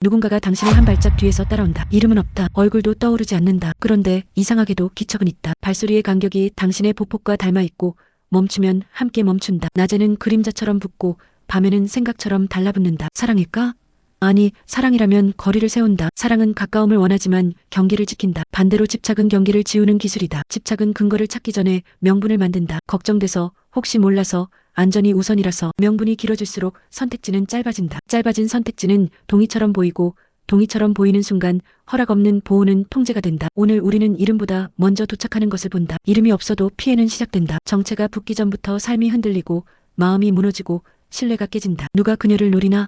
누군가가 당신의 한 발짝 뒤에서 따라온다. 이름은 없다. 얼굴도 떠오르지 않는다. 그런데 이상하게도 기척은 있다. 발소리의 간격이 당신의 보폭과 닮아있고 멈추면 함께 멈춘다. 낮에는 그림자처럼 붙고 밤에는 생각처럼 달라붙는다. 사랑일까? 아니, 사랑이라면 거리를 세운다. 사랑은 가까움을 원하지만 경계를 지킨다. 반대로 집착은 경계를 지우는 기술이다. 집착은 근거를 찾기 전에 명분을 만든다. 걱정돼서, 혹시 몰라서, 안전이 우선이라서. 명분이 길어질수록 선택지는 짧아진다. 짧아진 선택지는 동이처럼 보이고 동이처럼 보이는 순간 허락 없는 보호는 통제가 된다. 오늘 우리는 이름보다 먼저 도착하는 것을 본다. 이름이 없어도 피해는 시작된다. 정체가 붙기 전부터 삶이 흔들리고 마음이 무너지고 신뢰가 깨진다. 누가 그녀를 노리나?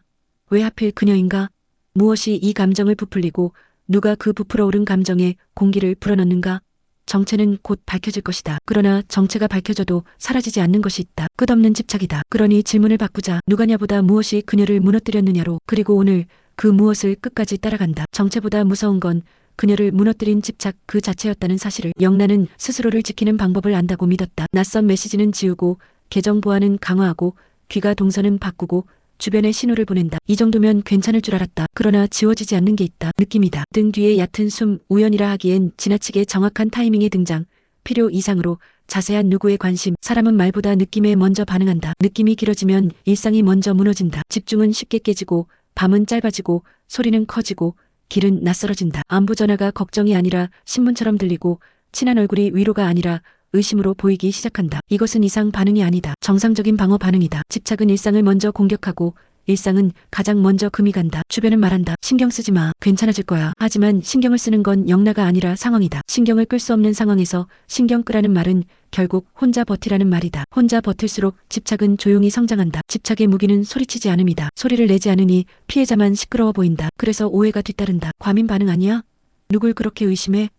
왜 하필 그녀인가? 무엇이 이 감정을 부풀리고 누가 그 부풀어 오른 감정에 공기를 불어넣는가? 정체는 곧 밝혀질 것이다. 그러나 정체가 밝혀져도 사라지지 않는 것이 있다. 끝없는 집착이다. 그러니 질문을 바꾸자. 누가냐보다 무엇이 그녀를 무너뜨렸느냐로. 그리고 오늘 그 무엇을 끝까지 따라간다. 정체보다 무서운 건 그녀를 무너뜨린 집착 그 자체였다는 사실을. 영란은 스스로를 지키는 방법을 안다고 믿었다. 낯선 메시지는 지우고 계정 보안은 강화하고 귀가 동선은 바꾸고 주변에 신호를 보낸다. 이 정도면 괜찮을 줄 알았다. 그러나 지워지지 않는 게 있다. 느낌이다. 등 뒤에 얕은 숨, 우연이라 하기엔 지나치게 정확한 타이밍의 등장, 필요 이상으로 자세한 누구의 관심. 사람은 말보다 느낌에 먼저 반응한다. 느낌이 길어지면 일상이 먼저 무너진다. 집중은 쉽게 깨지고 밤은 짧아지고 소리는 커지고 길은 낯설어진다. 안부 전화가 걱정이 아니라 신문처럼 들리고 친한 얼굴이 위로가 아니라 의심으로 보이기 시작한다. 이것은 이상 반응이 아니다. 정상적인 방어 반응이다. 집착은 일상을 먼저 공격하고 일상은 가장 먼저 금이 간다. 주변은 말한다. 신경 쓰지 마. 괜찮아질 거야. 하지만 신경을 쓰는 건 영나가 아니라 상황이다. 신경을 끌 수 없는 상황에서 신경 끄라는 말은 결국 혼자 버티라는 말이다. 혼자 버틸수록 집착은 조용히 성장한다. 집착의 무기는 소리치지 않음이다. 소리를 내지 않으니 피해자만 시끄러워 보인다. 그래서 오해가 뒤따른다. 과민 반응 아니야? 누굴 그렇게 의심해?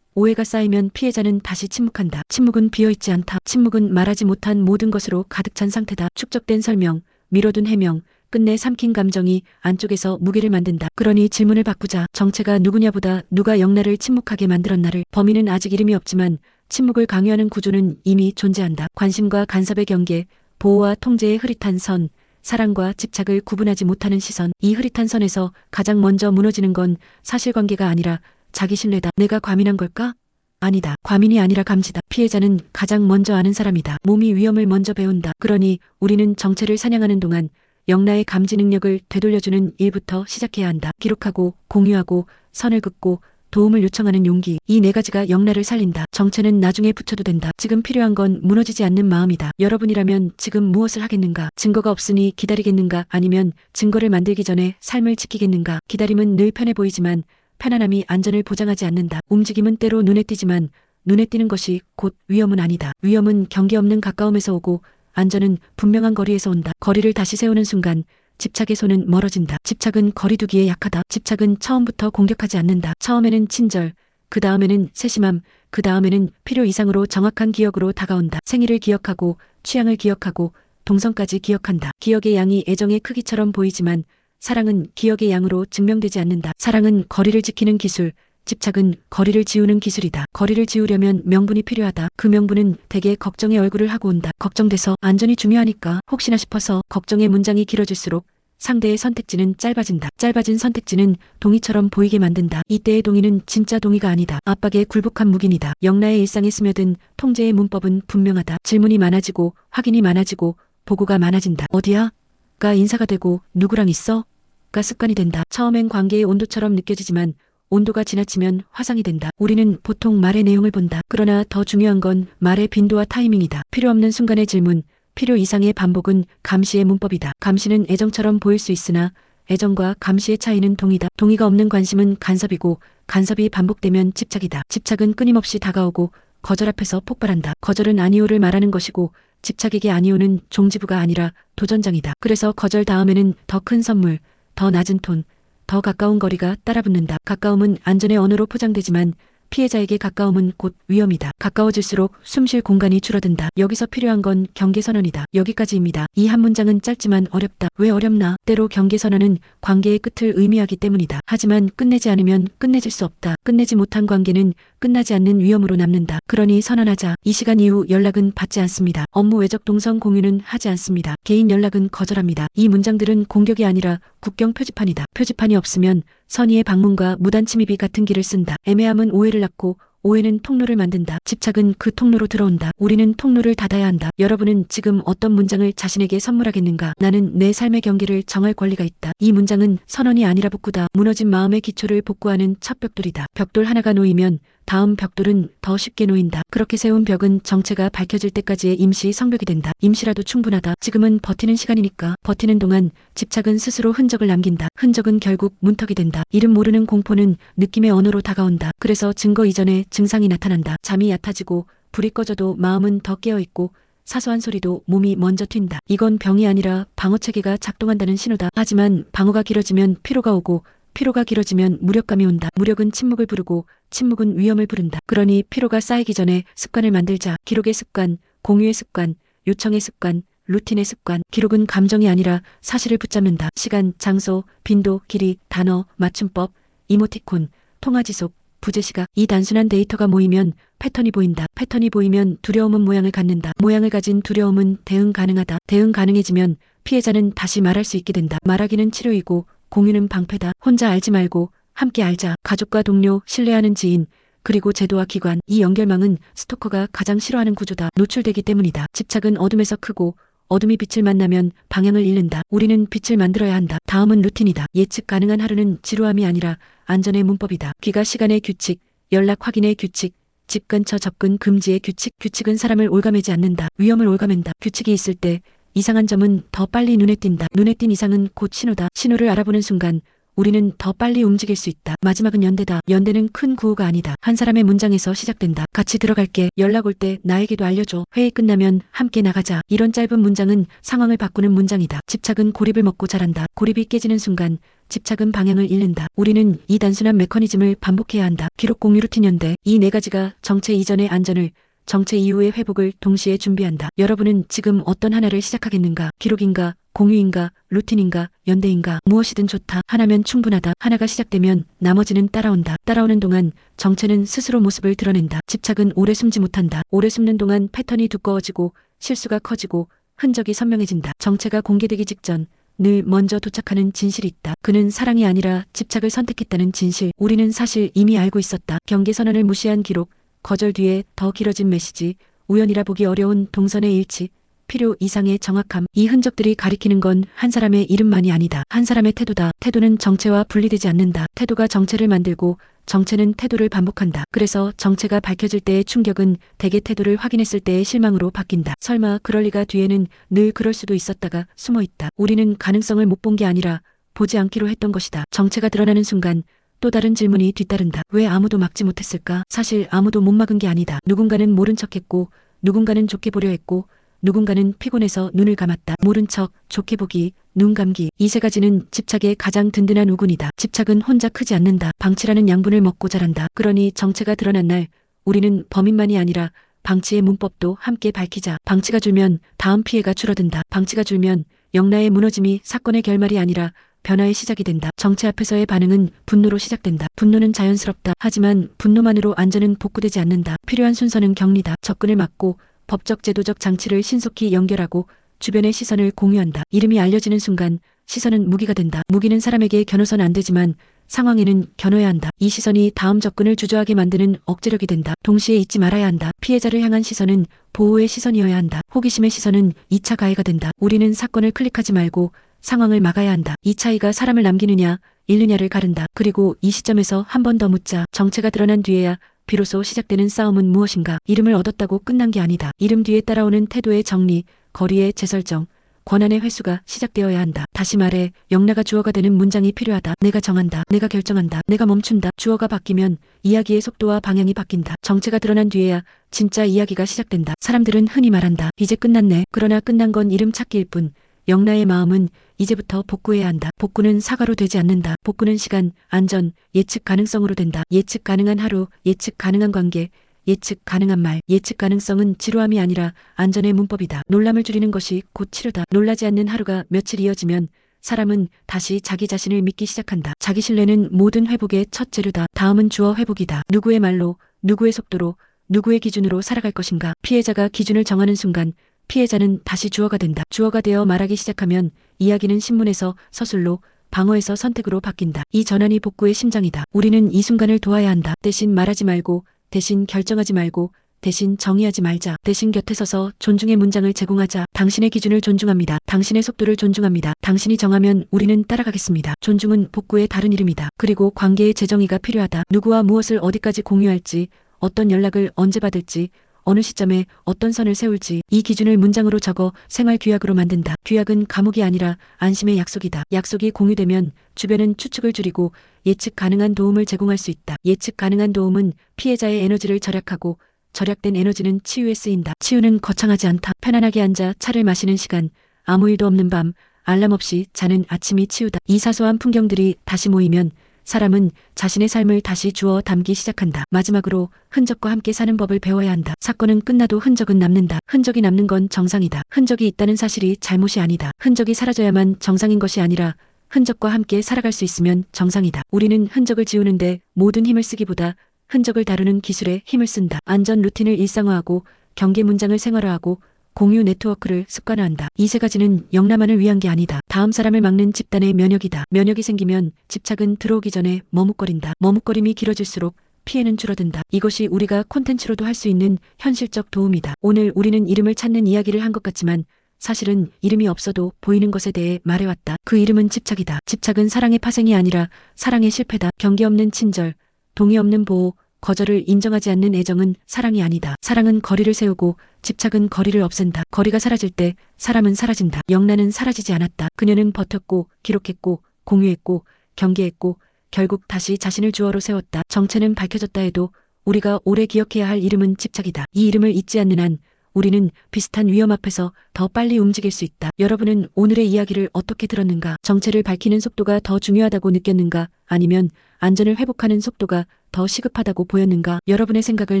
오해가 쌓이면 피해자는 다시 침묵한다. 침묵은 비어있지 않다. 침묵은 말하지 못한 모든 것으로 가득 찬 상태다. 축적된 설명, 미뤄둔 해명, 끝내 삼킨 감정이 안쪽에서 무게를 만든다. 그러니 질문을 바꾸자. 정체가 누구냐보다 누가 영나를 침묵하게 만들었나를. 범인은 아직 이름이 없지만 침묵을 강요하는 구조는 이미 존재한다. 관심과 간섭의 경계, 보호와 통제의 흐릿한 선, 사랑과 집착을 구분하지 못하는 시선. 이 흐릿한 선에서 가장 먼저 무너지는 건 사실관계가 아니라 자기 신뢰다. 내가 과민한 걸까? 아니다. 과민이 아니라 감지다. 피해자는 가장 먼저 아는 사람이다. 몸이 위험을 먼저 배운다. 그러니 우리는 정체를 사냥하는 동안 영나의 감지 능력을 되돌려주는 일부터 시작해야 한다. 기록하고 공유하고 선을 긋고 도움을 요청하는 용기. 이 네 가지가 영나를 살린다. 정체는 나중에 붙여도 된다. 지금 필요한 건 무너지지 않는 마음이다. 여러분이라면 지금 무엇을 하겠는가? 증거가 없으니 기다리겠는가? 아니면 증거를 만들기 전에 삶을 지키겠는가? 기다림은 늘 편해 보이지만 편안함이 안전을 보장하지 않는다. 움직임은 때로 눈에 띄지만 눈에 띄는 것이 곧 위험은 아니다. 위험은 경계 없는 가까움에서 오고 안전은 분명한 거리에서 온다. 거리를 다시 세우는 순간 집착의 손은 멀어진다. 집착은 거리두기에 약하다. 집착은 처음부터 공격하지 않는다. 처음에는 친절, 그 다음에는 세심함, 그 다음에는 필요 이상으로 정확한 기억으로 다가온다. 생일을 기억하고 취향을 기억하고 동선까지 기억한다. 기억의 양이 애정의 크기처럼 보이지만 사랑은 기억의 양으로 증명되지 않는다. 사랑은 거리를 지키는 기술, 집착은 거리를 지우는 기술이다. 거리를 지우려면 명분이 필요하다. 그 명분은 대개 걱정의 얼굴을 하고 온다. 걱정돼서 안전이 중요하니까 혹시나 싶어서. 걱정의 문장이 길어질수록 상대의 선택지는 짧아진다. 짧아진 선택지는 동의처럼 보이게 만든다. 이때의 동의는 진짜 동의가 아니다. 압박에 굴복한 묵인이다. 영나의 일상에 스며든 통제의 문법은 분명하다. 질문이 많아지고 확인이 많아지고 보고가 많아진다. 어디야? 가 인사가 되고 누구랑 있어? 가 습관이 된다. 처음엔 관계의 온도처럼 느껴지지만 온도가 지나치면 화상이 된다. 우리는 보통 말의 내용을 본다. 그러나 더 중요한 건 말의 빈도와 타이밍이다. 필요 없는 순간의 질문, 필요 이상의 반복은 감시의 문법이다. 감시는 애정처럼 보일 수 있으나 애정과 감시의 차이는 동의다. 동의가 없는 관심은 간섭이고 간섭이 반복되면 집착이다. 집착은 끊임없이 다가오고 거절 앞에서 폭발한다. 거절은 아니오를 말하는 것이고 집착에게 아니오는 종지부가 아니라 도전장이다. 그래서 거절 다음에는 더 큰 선물, 더 낮은 톤, 더 가까운 거리가 따라붙는다. 가까움은 안전의 언어로 포장되지만 피해자에게 가까움은 곧 위험이다. 가까워질수록 숨쉴 공간이 줄어든다. 여기서 필요한 건 경계선언이다. 여기까지입니다. 이 한 문장은 짧지만 어렵다. 왜 어렵나? 때로 경계선언은 관계의 끝을 의미하기 때문이다. 하지만 끝내지 않으면 끝내질 수 없다. 끝내지 못한 관계는 끝나지 않는 위험으로 남는다. 그러니 선언하자. 이 시간 이후 연락은 받지 않습니다. 업무 외적 동선 공유는 하지 않습니다. 개인 연락은 거절합니다. 이 문장들은 공격이 아니라 국경 표지판이다. 표지판이 없으면 선의의 방문과 무단 침입이 같은 길을 쓴다. 애매함은 오해를 낳고 오해는 통로를 만든다. 집착은 그 통로로 들어온다. 우리는 통로를 닫아야 한다. 여러분은 지금 어떤 문장을 자신에게 선물하겠는가? 나는 내 삶의 경계를 정할 권리가 있다. 이 문장은 선언이 아니라 복구다. 무너진 마음의 기초를 복구하는 첫 벽돌이다. 벽돌 하나가 놓이면 다음 벽돌은 더 쉽게 놓인다. 그렇게 세운 벽은 정체가 밝혀질 때까지의 임시 성벽이 된다. 임시라도 충분하다. 지금은 버티는 시간이니까. 버티는 동안 집착은 스스로 흔적을 남긴다. 흔적은 결국 문턱이 된다. 이름 모르는 공포는 느낌의 언어로 다가온다. 그래서 증거 이전에 증상이 나타난다. 잠이 얕아지고 불이 꺼져도 마음은 더 깨어있고 사소한 소리도 몸이 먼저 튄다. 이건 병이 아니라 방어체계가 작동한다는 신호다. 하지만 방어가 길어지면 피로가 오고 피로가 길어지면 무력감이 온다. 무력은 침묵을 부르고 침묵은 위험을 부른다. 그러니 피로가 쌓이기 전에 습관을 만들자. 기록의 습관, 공유의 습관, 요청의 습관, 루틴의 습관. 기록은 감정이 아니라 사실을 붙잡는다. 시간, 장소, 빈도, 길이, 단어, 맞춤법, 이모티콘, 통화지속, 부재시각. 이 단순한 데이터가 모이면 패턴이 보인다. 패턴이 보이면 두려움은 모양을 갖는다. 모양을 가진 두려움은 대응 가능하다. 대응 가능해지면 피해자는 다시 말할 수 있게 된다. 말하기는 치료이고 공유는 방패다. 혼자 알지 말고 함께 알자. 가족과 동료, 신뢰하는 지인, 그리고 제도와 기관. 이 연결망은 스토커가 가장 싫어하는 구조다. 노출되기 때문이다. 집착은 어둠에서 크고 어둠이 빛을 만나면 방향을 잃는다. 우리는 빛을 만들어야 한다. 다음은 루틴이다. 예측 가능한 하루는 지루함이 아니라 안전의 문법이다. 귀가 시간의 규칙, 연락 확인의 규칙, 집 근처 접근 금지의 규칙. 규칙은 사람을 올가매지 않는다. 위험을 올가맨다. 규칙이 있을 때 이상한 점은 더 빨리 눈에 띈다. 눈에 띈 이상은 곧 신호다. 신호를 알아보는 순간 우리는 더 빨리 움직일 수 있다. 마지막은 연대다. 연대는 큰 구호가 아니다. 한 사람의 문장에서 시작된다. 같이 들어갈게. 연락 올 때 나에게도 알려줘. 회의 끝나면 함께 나가자. 이런 짧은 문장은 상황을 바꾸는 문장이다. 집착은 고립을 먹고 자란다. 고립이 깨지는 순간 집착은 방향을 잃는다. 우리는 이 단순한 메커니즘을 반복해야 한다. 기록, 공유, 루틴, 연대. 이 네 가지가 정체 이전의 안전을, 정체 이후의 회복을 동시에 준비한다. 여러분은 지금 어떤 하나를 시작하겠는가? 기록인가? 공유인가? 루틴인가? 연대인가? 무엇이든 좋다. 하나면 충분하다. 하나가 시작되면 나머지는 따라온다. 따라오는 동안 정체는 스스로 모습을 드러낸다. 집착은 오래 숨지 못한다. 오래 숨는 동안 패턴이 두꺼워지고 실수가 커지고 흔적이 선명해진다. 정체가 공개되기 직전 늘 먼저 도착하는 진실이 있다. 그는 사랑이 아니라 집착을 선택했다는 진실. 우리는 사실 이미 알고 있었다. 경계 선언을 무시한 기록, 거절 뒤에 더 길어진 메시지, 우연이라 보기 어려운 동선의 일치, 필요 이상의 정확함. 이 흔적들이 가리키는 건 한 사람의 이름만이 아니다. 한 사람의 태도다. 태도는 정체와 분리되지 않는다. 태도가 정체를 만들고 정체는 태도를 반복한다. 그래서 정체가 밝혀질 때의 충격은 대개 태도를 확인했을 때의 실망으로 바뀐다. 설마 그럴 리가 뒤에는 늘 그럴 수도 있었다가 숨어 있다. 우리는 가능성을 못 본 게 아니라 보지 않기로 했던 것이다. 정체가 드러나는 순간 또 다른 질문이 뒤따른다. 왜 아무도 막지 못했을까? 사실 아무도 못 막은 게 아니다. 누군가는 모른 척했고 누군가는 좋게 보려 했고 누군가는 피곤해서 눈을 감았다. 모른 척, 좋게 보기, 눈 감기. 이 세 가지는 집착의 가장 든든한 우군이다. 집착은 혼자 크지 않는다. 방치라는 양분을 먹고 자란다. 그러니 정체가 드러난 날 우리는 범인만이 아니라 방치의 문법도 함께 밝히자. 방치가 줄면 다음 피해가 줄어든다. 방치가 줄면 영라의 무너짐이 사건의 결말이 아니라 변화의 시작이 된다. 정체 앞에서의 반응은 분노로 시작된다. 분노는 자연스럽다. 하지만 분노만으로 안전은 복구되지 않는다. 필요한 순서는 격리다. 접근을 막고 법적 제도적 장치를 신속히 연결하고 주변의 시선을 공유한다. 이름이 알려지는 순간 시선은 무기가 된다. 무기는 사람에게 겨눠선 안 되지만 상황에는 겨눠야 한다. 이 시선이 다음 접근을 주저하게 만드는 억제력이 된다. 동시에 잊지 말아야 한다. 피해자를 향한 시선은 보호의 시선이어야 한다. 호기심의 시선은 2차 가해가 된다. 우리는 사건을 클릭하지 말고 상황을 막아야 한다. 이 차이가 사람을 남기느냐 잃느냐를 가른다. 그리고 이 시점에서 한 번 더 묻자. 정체가 드러난 뒤에야 비로소 시작되는 싸움은 무엇인가? 이름을 얻었다고 끝난 게 아니다. 이름 뒤에 따라오는 태도의 정리, 거리의 재설정, 권한의 회수가 시작되어야 한다. 다시 말해 영라가 주어가 되는 문장이 필요하다. 내가 정한다. 내가 결정한다. 내가 멈춘다. 주어가 바뀌면 이야기의 속도와 방향이 바뀐다. 정체가 드러난 뒤에야 진짜 이야기가 시작된다. 사람들은 흔히 말한다. 이제 끝났네. 그러나 끝난 건 이름 찾기일 뿐. 영라의 마음은 이제부터 복구해야 한다. 복구는 사과로 되지 않는다. 복구는 시간, 안전, 예측 가능성으로 된다. 예측 가능한 하루, 예측 가능한 관계, 예측 가능한 말. 예측 가능성은 지루함이 아니라 안전의 문법이다. 놀람을 줄이는 것이 곧 치료다. 놀라지 않는 하루가 며칠 이어지면 사람은 다시 자기 자신을 믿기 시작한다. 자기 신뢰는 모든 회복의 첫 재료다. 다음은 주어 회복이다. 누구의 말로, 누구의 속도로, 누구의 기준으로 살아갈 것인가. 피해자가 기준을 정하는 순간 피해자는 다시 주어가 된다. 주어가 되어 말하기 시작하면 이야기는 신문에서 서술로, 방어에서 선택으로 바뀐다. 이 전환이 복구의 심장이다. 우리는 이 순간을 도와야 한다. 대신 말하지 말고, 대신 결정하지 말고, 대신 정의하지 말자. 대신 곁에 서서 존중의 문장을 제공하자. 당신의 기준을 존중합니다. 당신의 속도를 존중합니다. 당신이 정하면 우리는 따라가겠습니다. 존중은 복구의 다른 이름이다. 그리고 관계의 재정의가 필요하다. 누구와 무엇을 어디까지 공유할지, 어떤 연락을 언제 받을지, 어느 시점에 어떤 선을 세울지 이 기준을 문장으로 적어 생활 규약으로 만든다. 규약은 감옥이 아니라 안심의 약속이다. 약속이 공유되면 주변은 추측을 줄이고 예측 가능한 도움을 제공할 수 있다. 예측 가능한 도움은 피해자의 에너지를 절약하고 절약된 에너지는 치유에 쓰인다. 치유는 거창하지 않다. 편안하게 앉아 차를 마시는 시간, 아무 일도 없는 밤, 알람 없이 자는 아침이 치유다. 이 사소한 풍경들이 다시 모이면 사람은 자신의 삶을 다시 주워 담기 시작한다. 마지막으로 흔적과 함께 사는 법을 배워야 한다. 사건은 끝나도 흔적은 남는다. 흔적이 남는 건 정상이다. 흔적이 있다는 사실이 잘못이 아니다. 흔적이 사라져야만 정상인 것이 아니라 흔적과 함께 살아갈 수 있으면 정상이다. 우리는 흔적을 지우는데 모든 힘을 쓰기보다 흔적을 다루는 기술에 힘을 쓴다. 안전 루틴을 일상화하고 경계 문장을 생활화하고 공유 네트워크를 습관화한다. 이 세 가지는 영남만을 위한 게 아니다. 다음 사람을 막는 집단의 면역이다. 면역이 생기면 집착은 들어오기 전에 머뭇거린다. 머뭇거림이 길어질수록 피해는 줄어든다. 이것이 우리가 콘텐츠로도 할 수 있는 현실적 도움이다. 오늘 우리는 이름을 찾는 이야기를 한 것 같지만 사실은 이름이 없어도 보이는 것에 대해 말해왔다. 그 이름은 집착이다. 집착은 사랑의 파생이 아니라 사랑의 실패다. 경계 없는 친절, 동의 없는 보호, 거절을 인정하지 않는 애정은 사랑이 아니다. 사랑은 거리를 세우고 집착은 거리를 없앤다. 거리가 사라질 때 사람은 사라진다. 영란은 사라지지 않았다. 그녀는 버텼고 기록했고 공유했고 경계했고 결국 다시 자신을 주어로 세웠다. 정체는 밝혀졌다 해도 우리가 오래 기억해야 할 이름은 집착이다. 이 이름을 잊지 않는 한 우리는 비슷한 위험 앞에서 더 빨리 움직일 수 있다. 여러분은 오늘의 이야기를 어떻게 들었는가? 정체를 밝히는 속도가 더 중요하다고 느꼈는가? 아니면 안전을 회복하는 속도가 더 시급하다고 보였는가? 여러분의 생각을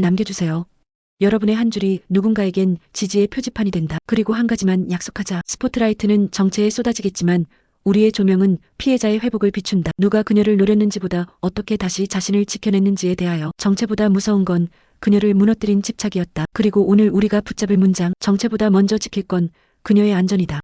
남겨주세요. 여러분의 한 줄이 누군가에겐 지지의 표지판이 된다. 그리고 한 가지만 약속하자. 스포트라이트는 정체에 쏟아지겠지만 우리의 조명은 피해자의 회복을 비춘다. 누가 그녀를 노렸는지보다 어떻게 다시 자신을 지켜냈는지에 대하여. 정체보다 무서운 건 그녀를 무너뜨린 집착이었다. 그리고 오늘 우리가 붙잡을 문장, 정체보다 먼저 지킬 건 그녀의 안전이다.